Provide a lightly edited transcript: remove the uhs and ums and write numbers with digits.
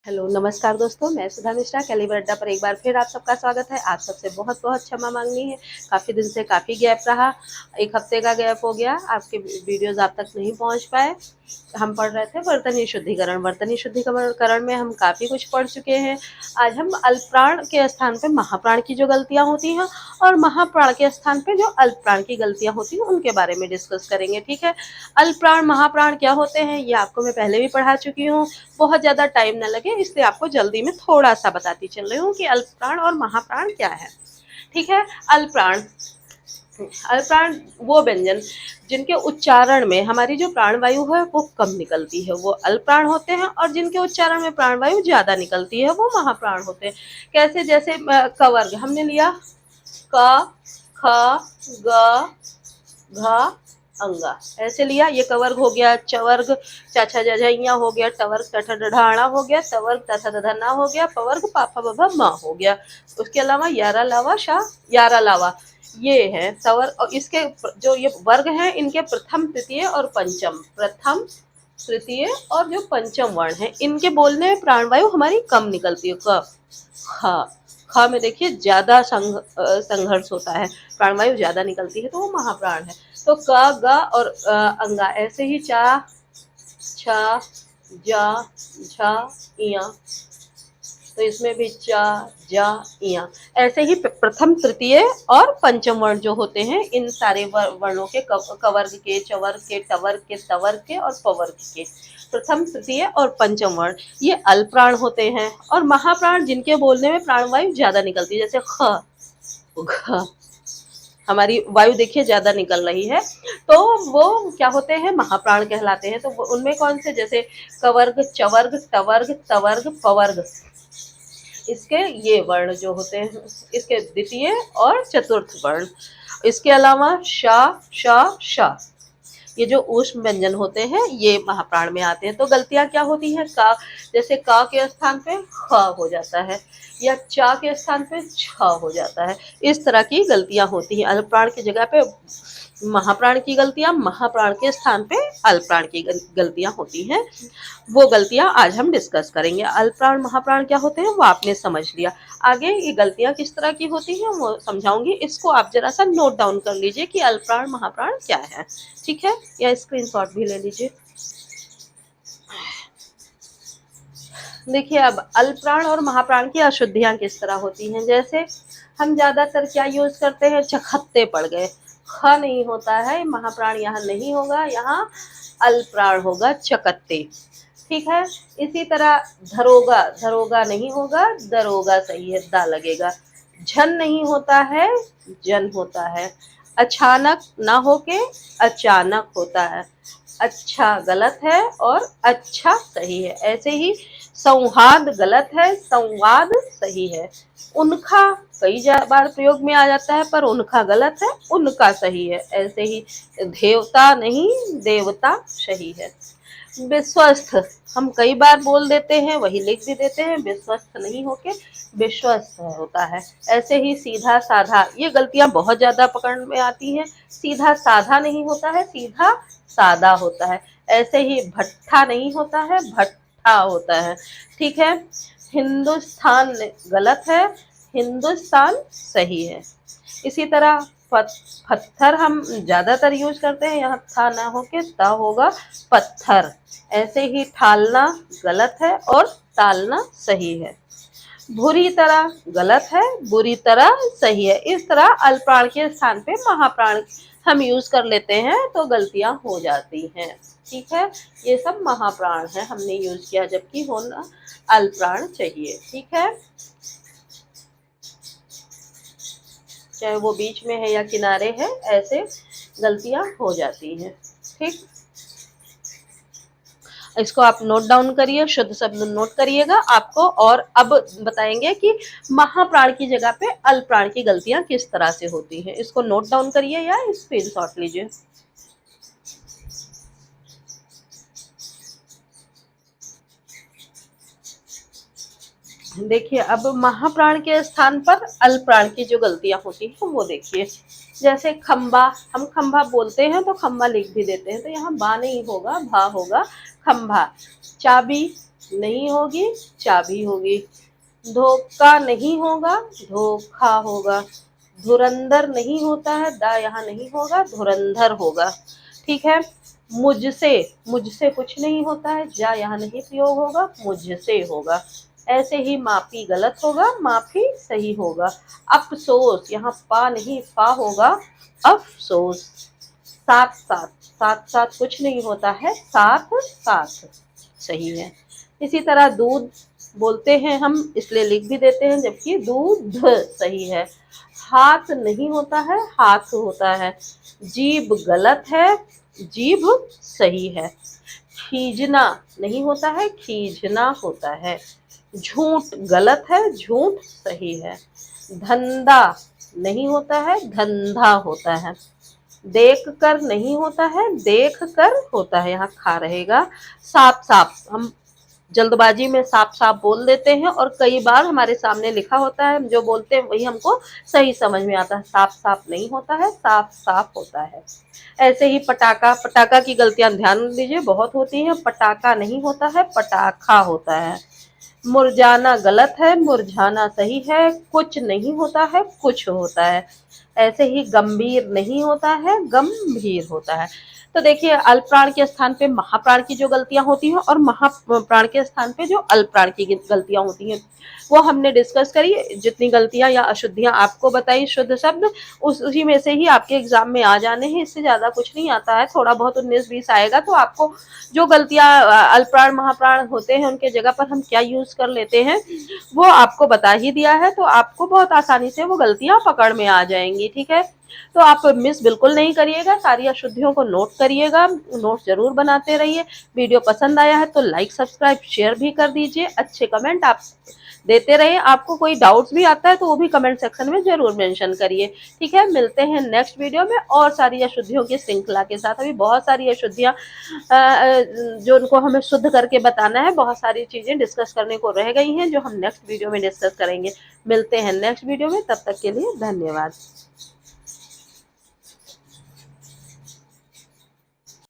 Hello, नमस्कार दोस्तों, मैं सुधा मिश्रा कैलिबर अड्डा पर एक बार फिर आप सबका स्वागत है। आप सबसे बहुत-बहुत क्षमा माँगनी है, काफ़ी दिन से काफ़ी गैप रहा, 1 हफ्ते का गैप हो गया, आपके वीडियोज़ आप तक नहीं पहुँच पाए। हम पढ़ रहे थे बर्तनी शुद्धिकरण में हम काफ़ी कुछ पढ़ चुके हैं। आज हम अल्पप्राण के स्थान पे महाप्राण की जो गलतियाँ होती हैं और महाप्राण के स्थान पे जो अल्पप्राण की गलतियाँ होती हैं, उनके बारे में डिस्कस करेंगे, ठीक है? अल्पप्राण, महाप्राण क्या होते हैं, ये आपको मैं पहले भी पढ़ा चुकी हूँ। बहुत ज़्यादा टाइम ना लगे इसलिए आपको जल्दी में थोड़ा सा बताती चल रही हूँ कि अल्पप्राण और महाप्राण क्या है। ठीक है। अल्पप्राण अल्पप्राण वो व्यंजन जिनके उच्चारण में हमारी जो प्राणवायु है वो कम निकलती है, वो अल्पप्राण होते हैं, और जिनके उच्चारण में प्राणवायु ज्यादा निकलती है वो महाप्राण होते हैं। कैसे? जैसे कवर्ग हमने लिया, क, ख, ग, घ, अंगा, ऐसे लिया। ये कवर्ग हो गया। चवर्ग चाचा जजइया हो गया, टवर्ग टठ ढाणा हो गया, तवर्ग तथा दधना हो गया, पवर्ग पापा बभा माँ हो गया। उसके अलावा यारा लावा शाह यारा लावा, ये है तवर्ग। और इसके जो ये वर्ग हैं इनके प्रथम तृतीय और पंचम, प्रथम तृतीय और जो पंचम वर्ण है इनके बोलने में प्राणवायु हमारी कम निकलती है। क, ख, ख में देखिए ज्यादा संघर्ष होता है, प्राणवायु ज्यादा निकलती है, तो वो महाप्राण है। तो क, ग और अंगा, ऐसे ही चा, छ, ज, झ, इया, तो इसमें भी चा, जा, इया, ऐसे ही प्रथम तृतीय और पंचम वर्ण जो होते हैं इन सारे वर्णों के, कवर्ग के, चवर्ग के, टवर्ग के, तवर्ग के और पवर्ग के, प्रथम तृतीय और पंचम वर्ण ये अल्पप्राण होते हैं। और महाप्राण जिनके बोलने में प्राणवायु ज्यादा निकलती है, जैसे ख, घ, हमारी वायु देखिए ज्यादा निकल रही है, तो वो क्या होते हैं, महाप्राण कहलाते हैं। तो उनमें कौन से? जैसे कवर्ग, चवर्ग, टवर्ग, तवर्ग, पवर्ग, इसके ये वर्ण जो होते हैं, इसके द्वितीय और चतुर्थ वर्ण। इसके अलावा शा, शा, शा, ये जो ऊष्म व्यंजन होते हैं ये महाप्राण में आते हैं। तो गलतियां क्या होती हैं? का, जैसे का के स्थान पे ख हो जाता है, या चा के स्थान पे छ हो जाता है, इस तरह की गलतियां होती हैं। अल्पप्राण की जगह पे महाप्राण की गलतियां, महाप्राण के स्थान पे अल्पप्राण की गलतियां होती हैं। वो गलतियां आज हम डिस्कस करेंगे। अल्पप्राण महाप्राण क्या होते हैं वो आपने समझ लिया। आगे ये गलतियां किस तरह की होती हैं वो समझाऊंगी। इसको आप जरा सा नोट डाउन कर लीजिए कि अल्पप्राण महाप्राण क्या है, ठीक है? या स्क्रीनशॉट भी ले लीजिए। देखिए, अब अल्पप्राण और महाप्राण की अशुद्धियां किस तरह होती हैं। जैसे हम ज्यादातर क्या यूज करते हैं, चखत्ते पड़ गए, ख नहीं होता है, महाप्राण यहाँ नहीं होगा, यहाँ अल्पप्राण होगा, चकत्ते, ठीक है? इसी तरह धरोगा, धरोगा नहीं होगा, दरोगा सही है, दा लगेगा। झन नहीं होता है, जन होता है। अचानक ना होके अचानक होता है। अच्छा गलत है और अच्छा सही है। ऐसे ही संवाद गलत है, संवाद सही है। उनका कई बार प्रयोग में आ जाता है, पर उनका गलत है, उनका सही है। ऐसे ही देवता नहीं, देवता सही है। विश्वस्त हम कई बार बोल देते हैं, वही लिख भी देते हैं, विश्वस्त नहीं होके विश्वस्त होता है। ऐसे ही सीधा साधा, ये गलतियां बहुत ज्यादा पकड़ में आती हैं। सीधा साधा नहीं होता है, सीधा सादा होता है। ऐसे ही भट्ठा नहीं होता है, भट्ठा होता है, ठीक है? हिंदुस्तान गलत है, हिंदुस्तान सही है। इसी तरह पत्थर हम ज्यादातर यूज करते हैं, यहाँ था ना होके ता होगा पत्थर। ऐसे ही ठालना गलत है और टालना सही है। बुरी तरह गलत है, बुरी तरह सही है। इस तरह अल्पप्राण के स्थान पे महाप्राण हम यूज कर लेते हैं तो गलतियां हो जाती हैं, ठीक है? ये सब महाप्राण है हमने यूज किया, जबकि होना अल्पप्राण चाहिए, ठीक है? चाहे वो बीच में है या किनारे है, ऐसे गलतियां हो जाती हैं, ठीक? इसको आप नोट डाउन करिए, शुद्ध शब्द नोट करिएगा आपको। और अब बताएंगे कि महाप्राण की जगह पे अल्पप्राण की गलतियां किस तरह से होती हैं। इसको नोट डाउन करिए या स्क्रीनशॉट लीजिए। देखिए, अब महाप्राण के स्थान पर अल्पप्राण की जो गलतियां होती हैं वो देखिए। जैसे खंबा, हम खंबा बोलते हैं तो खंबा लिख भी देते हैं, तो यहाँ बा नहीं होगा, भा होगा, खंभा। चाबी, नहीं होगी, चाबी होगी। धोखा नहीं होगा, धोखा होगा। धुरंधर नहीं होता है, दा यहाँ नहीं होगा, धुरंधर होगा। ठीक है। मुझसे, मुझसे कुछ नहीं होता है, जा यहाँ नहीं प्रयोग होगा, मुझसे होगा। ऐसे ही माफी गलत होगा, माफी सही होगा। अफसोस, यहाँ पा नहीं फा होगा, अफसोस। साथ साथ, साथ साथ कुछ नहीं होता है, साथ साथ सही है। इसी तरह दूध बोलते हैं हम, इसलिए लिख भी देते हैं, जबकि दूध सही है। हाथ नहीं होता है, हाथ होता है। जीभ गलत है, जीभ सही है। खींचना नहीं होता है, खींचना होता है। झूठ गलत है, झूठ सही है। धंधा नहीं होता है, धंधा होता है। देख कर नहीं होता है, देख कर होता है, यहाँ खा रहेगा। साफ साफ, हम जल्दबाजी में साफ साफ बोल देते हैं और कई बार हमारे सामने लिखा होता है, हम जो बोलते हैं वही हमको सही समझ में आता है। साफ साफ नहीं होता है, साफ साफ होता है। ऐसे ही पटाखा, पटाखा की गलतियां ध्यान दीजिए, बहुत होती हैं। पटाखा नहीं होता है, पटाखा होता है। मुरझाना गलत है, मुरझाना सही है। कुछ नहीं होता है, कुछ होता है। ऐसे ही गंभीर नहीं होता है, गंभीर होता है। तो देखिए, अल्प प्राण के स्थान पे महाप्राण की जो गलतियां होती हैं और महाप्राण के स्थान पे जो अल्प प्राण की गलतियां होती हैं, वो हमने डिस्कस करी। जितनी गलतियां या अशुद्धियां आपको बताई, शुद्ध शब्द, उसी में से ही आपके एग्जाम में आ जाने हैं। इससे ज्यादा कुछ नहीं आता है। थोड़ा बहुत 19-20 आएगा तो आपको जो गलतियां अल्प प्राण महाप्राण होते हैं उनके जगह पर हम क्या यूज कर लेते हैं वो आपको बता ही दिया है, तो आपको बहुत आसानी से वो गलतियां पकड़ में आ जाएंगी। ठीक है। तो आप मिस बिल्कुल नहीं करिएगा, सारी अशुद्धियों को नोट करिएगा, नोट जरूर बनाते रहिए। वीडियो पसंद आया है तो लाइक सब्सक्राइब शेयर भी कर दीजिए। अच्छे कमेंट आप देते रहिए। आपको कोई डाउट्स भी आता है तो वो भी कमेंट सेक्शन में जरूर मेंशन करिए। ठीक है। मिलते हैं नेक्स्ट वीडियो में और सारी अशुद्धियों की श्रृंखला के साथ। अभी बहुत सारी अशुद्धियां जो उनको हमें शुद्ध करके बताना है, बहुत सारी चीजें डिस्कस करने को रह गई हैं जो हम नेक्स्ट वीडियो में डिस्कस करेंगे। मिलते हैं नेक्स्ट वीडियो में, तब तक के लिए धन्यवाद।